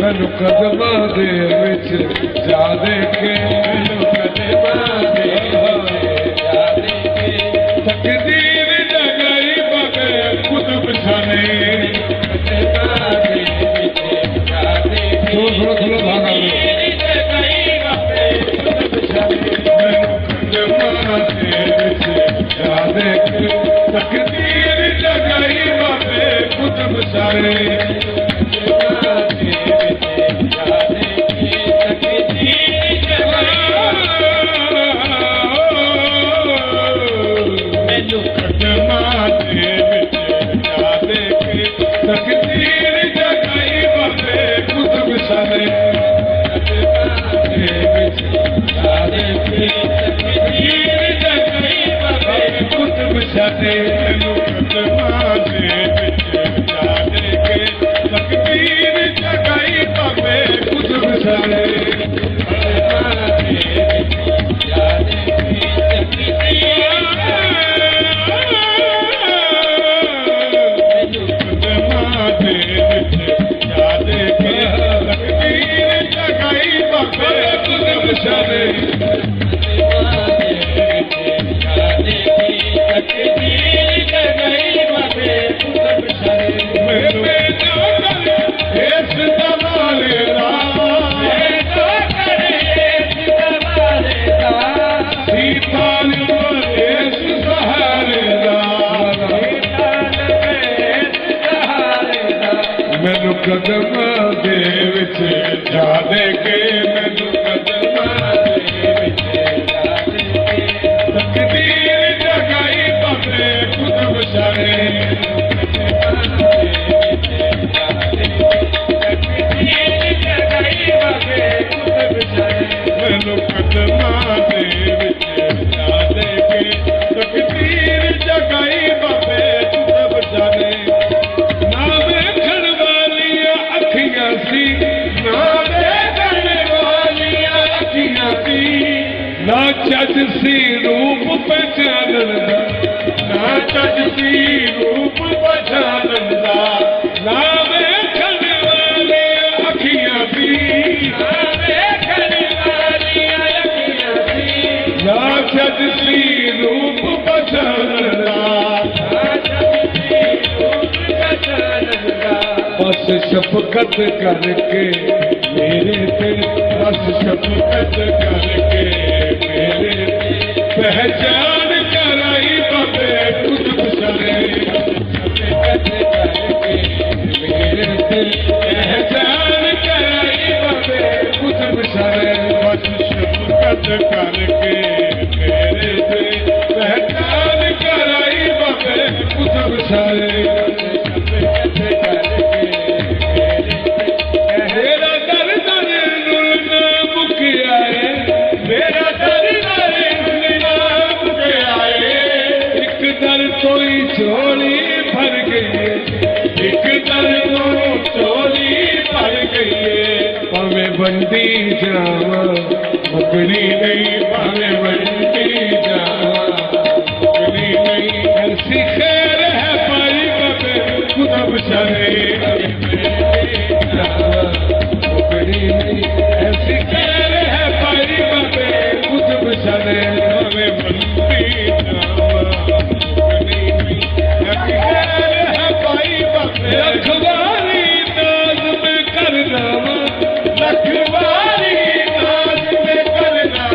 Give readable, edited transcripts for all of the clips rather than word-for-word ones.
मैनू कदमां दे विच जा देखे मैनू कदमां दे विच जा देखे तकदीर जगाई बाबे खुद बचाने कदमां दे विच जा देखे थोड़ा थोड़ा भागा जगाई बाबे खुद बचाने मैनू कदमां दे विच जा देखे तकदीर जगाई बाबे खुद बचाने मैनू कदमां दे विच जा देखे मैनू कदमां दे विच जा देखे तकदीर जगाई बाबे खुद बचाने मैनू कदमां दे विच जा देखे तकदीर जगाई बाबे खुद बचाने ना चज सी रूप पहचानन दा ना चज सी रूप पहचानन दा ना वेखण वाली अखियां सी ना वेखण वाली अखियां सी ना चज सी रूप पहचानन दा ना चज सी रूप पहचानन दा बस शफकत करके मेरे पे बस शफकत करके मेरे पहचान कराई बाबे खुद बचाने शफकत करके मेरे पे पहचान कराई बाबे खुद बचाने बस शफकत करके मेरे पे पहचान कराई बाबे खुद बचाने चोली भर गई एक दर को चोली भर गई भावे बंदी जावा मुकनी नहीं भावे बंदी जावा मुकनी नहीं ऐसी खैर है पाई बाबे खुद बचाने मुकनी नहीं ऐसी खैर है पाई बाबे खुद बचाने भावे बंदी जावा रखवारी नाज में करना रखवारी नाज में करना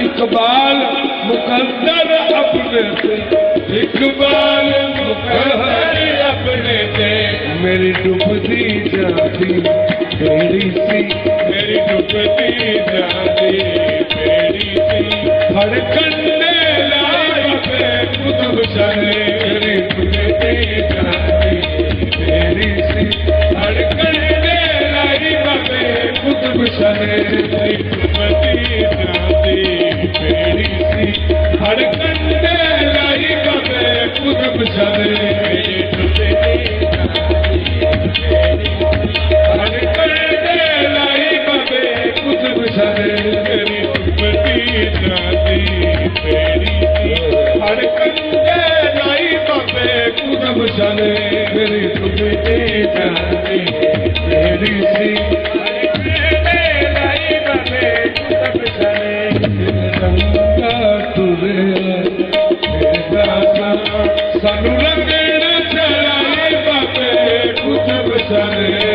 इकबाल मुकद्दर अपने से इकबाल मुकद्दर अपने से मेरी डूबती जाती बेड़ी सी मेरी डूबती जाती बेड़ी सी धड़कने लाई पे खुद बचाने मेरी डूबती जाती बेड़ी सी धड़कने लाई बाबे खुद बचाने मेरी डूबती जाती बेड़ी सी धड़कने लाई बाबे खुद बचाने मेरी डूबती खुद बचाने मेरी डूबती जाती तेरी सी रंगा तुरे सानू रंगण चलाए बाबे कुछ बचाने